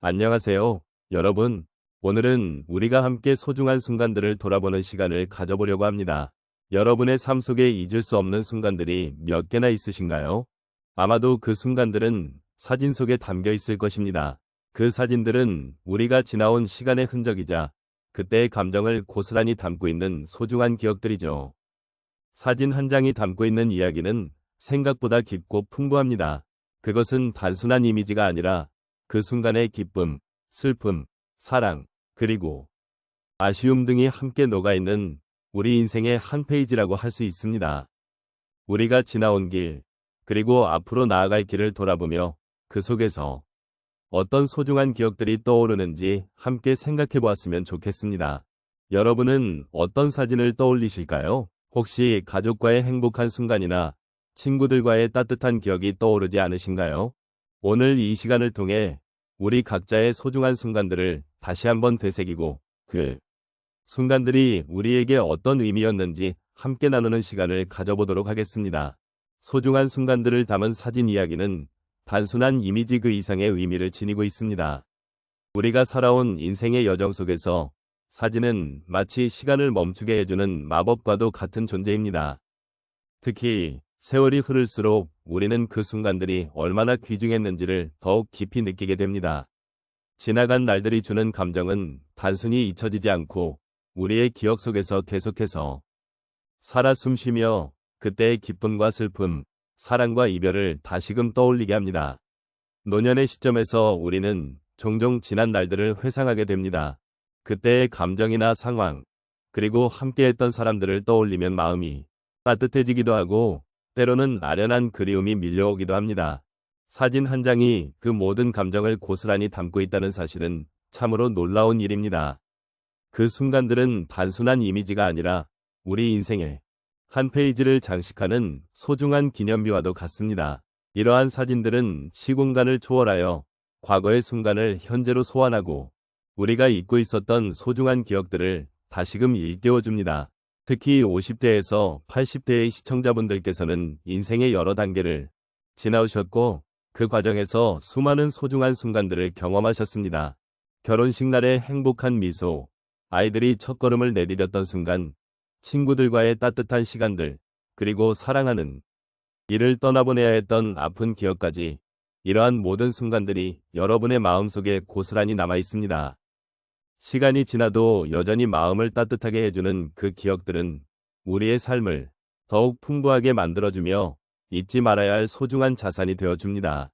안녕하세요, 여러분. 오늘은 우리가 함께 소중한 순간들을 돌아보는 시간을 가져보려고 합니다. 여러분의 삶 속에 잊을 수 없는 순간들이 몇 개나 있으신가요? 아마도 그 순간들은 사진 속에 담겨 있을 것입니다. 그 사진들은 우리가 지나온 시간의 흔적이자 그때의 감정을 고스란히 담고 있는 소중한 기억들이죠. 사진 한 장이 담고 있는 이야기는 생각보다 깊고 풍부합니다. 그것은 단순한 이미지가 아니라 그 순간의 기쁨, 슬픔, 사랑, 그리고 아쉬움 등이 함께 녹아있는 우리 인생의 한 페이지라고 할 수 있습니다. 우리가 지나온 길, 그리고 앞으로 나아갈 길을 돌아보며 그 속에서 어떤 소중한 기억들이 떠오르는지 함께 생각해 보았으면 좋겠습니다. 여러분은 어떤 사진을 떠올리실까요? 혹시 가족과의 행복한 순간이나 친구들과의 따뜻한 기억이 떠오르지 않으신가요? 오늘 이 시간을 통해 우리 각자의 소중한 순간들을 다시 한번 되새기고 그 순간들이 우리에게 어떤 의미였는지 함께 나누는 시간을 가져보도록 하겠습니다. 소중한 순간들을 담은 사진 이야기는 단순한 이미지 그 이상의 의미를 지니고 있습니다. 우리가 살아온 인생의 여정 속에서 사진은 마치 시간을 멈추게 해주는 마법과도 같은 존재입니다. 특히 세월이 흐를수록 우리는 그 순간들이 얼마나 귀중했는지를 더욱 깊이 느끼게 됩니다. 지나간 날들이 주는 감정은 단순히 잊혀지지 않고 우리의 기억 속에서 계속해서 살아 숨쉬며 그때의 기쁨과 슬픔, 사랑과 이별을 다시금 떠올리게 합니다. 노년의 시점에서 우리는 종종 지난 날들을 회상하게 됩니다. 그때의 감정이나 상황, 그리고 함께했던 사람들을 떠올리면 마음이 따뜻해지기도 하고 때로는 아련한 그리움이 밀려오기도 합니다. 사진 한 장이 그 모든 감정을 고스란히 담고 있다는 사실은 참으로 놀라운 일입니다. 그 순간들은 단순한 이미지가 아니라 우리 인생의 한 페이지를 장식하는 소중한 기념비와도 같습니다. 이러한 사진들은 시공간을 초월하여 과거의 순간을 현재로 소환하고 우리가 잊고 있었던 소중한 기억들을 다시금 일깨워줍니다. 특히 50대에서 80대의 시청자분들께서는 인생의 여러 단계를 지나오셨고 그 과정에서 수많은 소중한 순간들을 경험하셨습니다. 결혼식 날의 행복한 미소, 아이들이 첫걸음을 내디뎠던 순간, 친구들과의 따뜻한 시간들, 그리고 사랑하는 이를 떠나보내야 했던 아픈 기억까지 이러한 모든 순간들이 여러분의 마음속에 고스란히 남아 있습니다. 시간이 지나도 여전히 마음을 따뜻하게 해주는 그 기억들은 우리의 삶을 더욱 풍부하게 만들어주며 잊지 말아야 할 소중한 자산이 되어줍니다.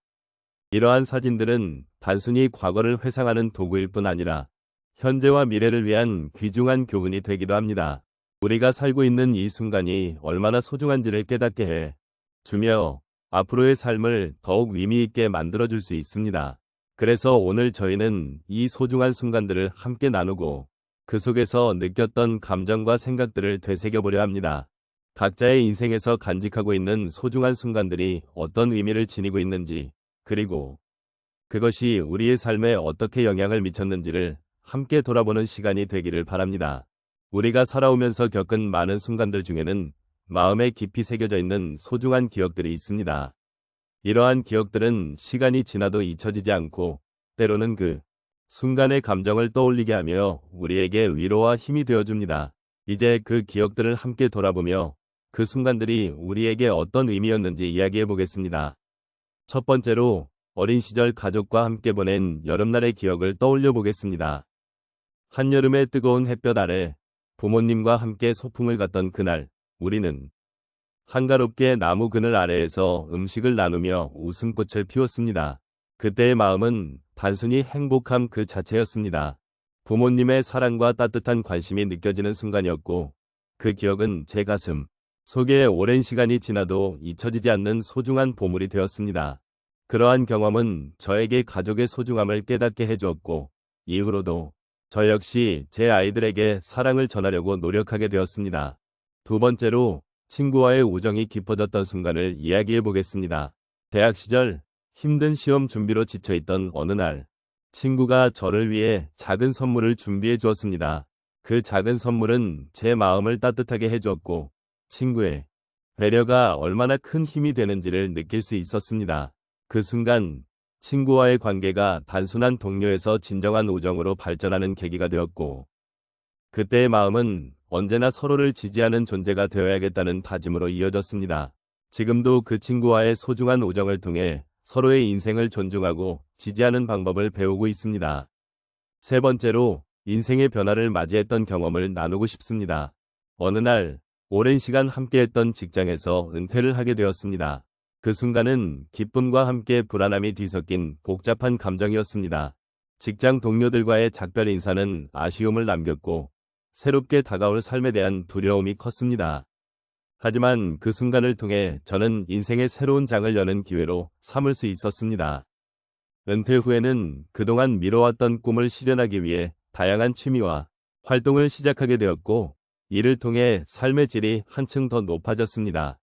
이러한 사진들은 단순히 과거를 회상하는 도구일 뿐 아니라 현재와 미래를 위한 귀중한 교훈이 되기도 합니다. 우리가 살고 있는 이 순간이 얼마나 소중한지를 깨닫게 해 주며 앞으로의 삶을 더욱 의미 있게 만들어줄 수 있습니다. 그래서 오늘 저희는 이 소중한 순간들을 함께 나누고 그 속에서 느꼈던 감정과 생각들을 되새겨보려 합니다. 각자의 인생에서 간직하고 있는 소중한 순간들이 어떤 의미를 지니고 있는지, 그리고 그것이 우리의 삶에 어떻게 영향을 미쳤는지를 함께 돌아보는 시간이 되기를 바랍니다. 우리가 살아오면서 겪은 많은 순간들 중에는 마음에 깊이 새겨져 있는 소중한 기억들이 있습니다. 이러한 기억들은 시간이 지나도 잊혀지지 않고 때로는 그 순간의 감정을 떠올리게 하며 우리에게 위로와 힘이 되어줍니다. 이제 그 기억들을 함께 돌아보며 그 순간들이 우리에게 어떤 의미였는지 이야기해 보겠습니다. 첫 번째로 어린 시절 가족과 함께 보낸 여름날의 기억을 떠올려 보겠습니다. 한여름의 뜨거운 햇볕 아래 부모님과 함께 소풍을 갔던 그날, 우리는 한가롭게 나무 그늘 아래에서 음식을 나누며 웃음꽃을 피웠습니다. 그때의 마음은 단순히 행복함 그 자체였습니다. 부모님의 사랑과 따뜻한 관심이 느껴지는 순간이었고 그 기억은 제 가슴 속에 오랜 시간이 지나도 잊혀지지 않는 소중한 보물이 되었습니다. 그러한 경험은 저에게 가족의 소중함을 깨닫게 해주었고 이후로도 저 역시 제 아이들에게 사랑을 전하려고 노력하게 되었습니다. 두 번째로 친구와의 우정이 깊어졌던 순간을 이야기해 보겠습니다. 대학 시절 힘든 시험 준비로 지쳐있던 어느 날, 친구가 저를 위해 작은 선물을 준비해 주었습니다. 그 작은 선물은 제 마음을 따뜻하게 해주었고, 친구의 배려가 얼마나 큰 힘이 되는지를 느낄 수 있었습니다. 그 순간, 친구와의 관계가 단순한 동료에서 진정한 우정으로 발전하는 계기가 되었고, 그때의 마음은 언제나 서로를 지지하는 존재가 되어야겠다는 다짐으로 이어졌습니다. 지금도 그 친구와의 소중한 우정을 통해 서로의 인생을 존중하고 지지하는 방법을 배우고 있습니다. 세 번째로, 인생의 변화를 맞이했던 경험을 나누고 싶습니다. 어느 날, 오랜 시간 함께했던 직장에서 은퇴를 하게 되었습니다. 그 순간은 기쁨과 함께 불안함이 뒤섞인 복잡한 감정이었습니다. 직장 동료들과의 작별 인사는 아쉬움을 남겼고, 새롭게 다가올 삶에 대한 두려움이 컸습니다. 하지만 그 순간을 통해 저는 인생의 새로운 장을 여는 기회로 삼을 수 있었습니다. 은퇴 후에는 그동안 미뤄왔던 꿈을 실현하기 위해 다양한 취미와 활동을 시작하게 되었고, 이를 통해 삶의 질이 한층 더 높아졌습니다.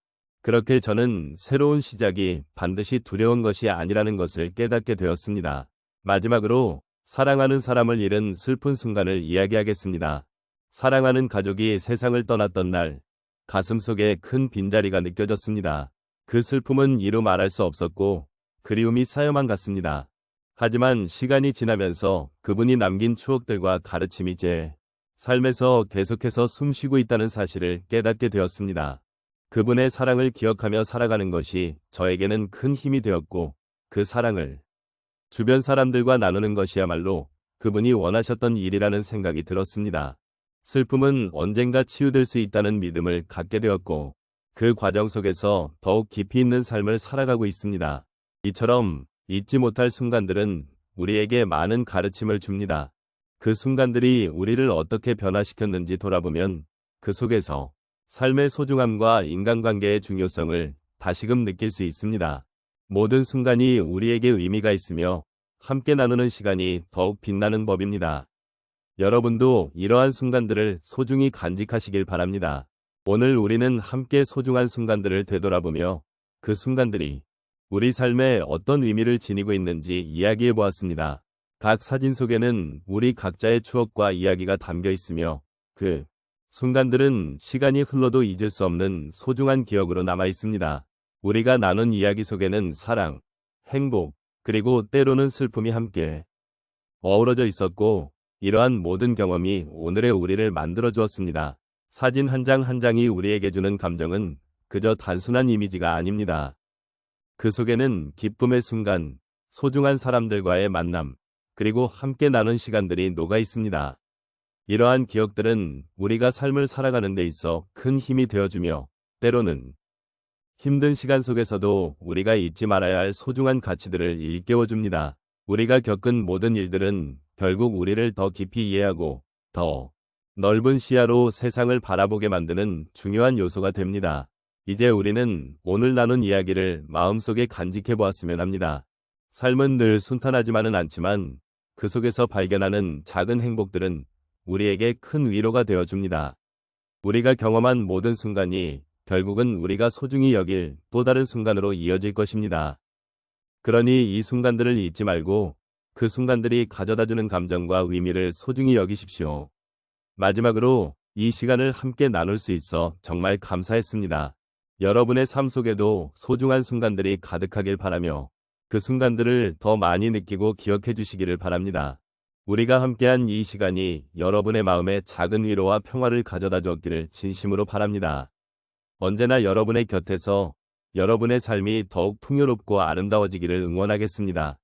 그렇게 저는 새로운 시작이 반드시 두려운 것이 아니라는 것을 깨닫게 되었습니다. 마지막으로, 사랑하는 사람을 잃은 슬픈 순간을 이야기하겠습니다. 사랑하는 가족이 세상을 떠났던 날, 가슴속에 큰 빈자리가 느껴졌습니다. 그 슬픔은 이루 말할 수 없었고, 그리움이 쌓여만 갔습니다. 하지만 시간이 지나면서 그분이 남긴 추억들과 가르침이 제 삶에서 계속해서 숨쉬고 있다는 사실을 깨닫게 되었습니다. 그분의 사랑을 기억하며 살아가는 것이 저에게는 큰 힘이 되었고, 그 사랑을 주변 사람들과 나누는 것이야말로 그분이 원하셨던 일이라는 생각이 들었습니다. 슬픔은 언젠가 치유될 수 있다는 믿음을 갖게 되었고, 그 과정 속에서 더욱 깊이 있는 삶을 살아가고 있습니다. 이처럼 잊지 못할 순간들은 우리에게 많은 가르침을 줍니다. 그 순간들이 우리를 어떻게 변화시켰는지 돌아보면 그 속에서 삶의 소중함과 인간관계의 중요성을 다시금 느낄 수 있습니다. 모든 순간이 우리에게 의미가 있으며 함께 나누는 시간이 더욱 빛나는 법입니다. 여러분도 이러한 순간들을 소중히 간직하시길 바랍니다. 오늘 우리는 함께 소중한 순간들을 되돌아보며 그 순간들이 우리 삶에 어떤 의미를 지니고 있는지 이야기해 보았습니다. 각 사진 속에는 우리 각자의 추억과 이야기가 담겨 있으며 그 순간들은 시간이 흘러도 잊을 수 없는 소중한 기억으로 남아 있습니다. 우리가 나눈 이야기 속에는 사랑, 행복, 그리고 때로는 슬픔이 함께 어우러져 있었고, 이러한 모든 경험이 오늘의 우리를 만들어 주었습니다. 사진 한 장 한 장이 우리에게 주는 감정은 그저 단순한 이미지가 아닙니다. 그 속에는 기쁨의 순간, 소중한 사람들과의 만남, 그리고 함께 나눈 시간들이 녹아 있습니다. 이러한 기억들은 우리가 삶을 살아가는 데 있어 큰 힘이 되어주며, 때로는 힘든 시간 속에서도 우리가 잊지 말아야 할 소중한 가치들을 일깨워줍니다. 우리가 겪은 모든 일들은 결국 우리를 더 깊이 이해하고 더 넓은 시야로 세상을 바라보게 만드는 중요한 요소가 됩니다. 이제 우리는 오늘 나눈 이야기를 마음속에 간직해 보았으면 합니다. 삶은 늘 순탄하지만은 않지만 그 속에서 발견하는 작은 행복들은 우리에게 큰 위로가 되어줍니다. 우리가 경험한 모든 순간이 결국은 우리가 소중히 여길 또 다른 순간으로 이어질 것입니다. 그러니 이 순간들을 잊지 말고 그 순간들이 가져다주는 감정과 의미를 소중히 여기십시오. 마지막으로 이 시간을 함께 나눌 수 있어 정말 감사했습니다. 여러분의 삶 속에도 소중한 순간들이 가득하길 바라며 그 순간들을 더 많이 느끼고 기억해 주시기를 바랍니다. 우리가 함께한 이 시간이 여러분의 마음에 작은 위로와 평화를 가져다 주었기를 진심으로 바랍니다. 언제나 여러분의 곁에서 여러분의 삶이 더욱 풍요롭고 아름다워지기를 응원하겠습니다.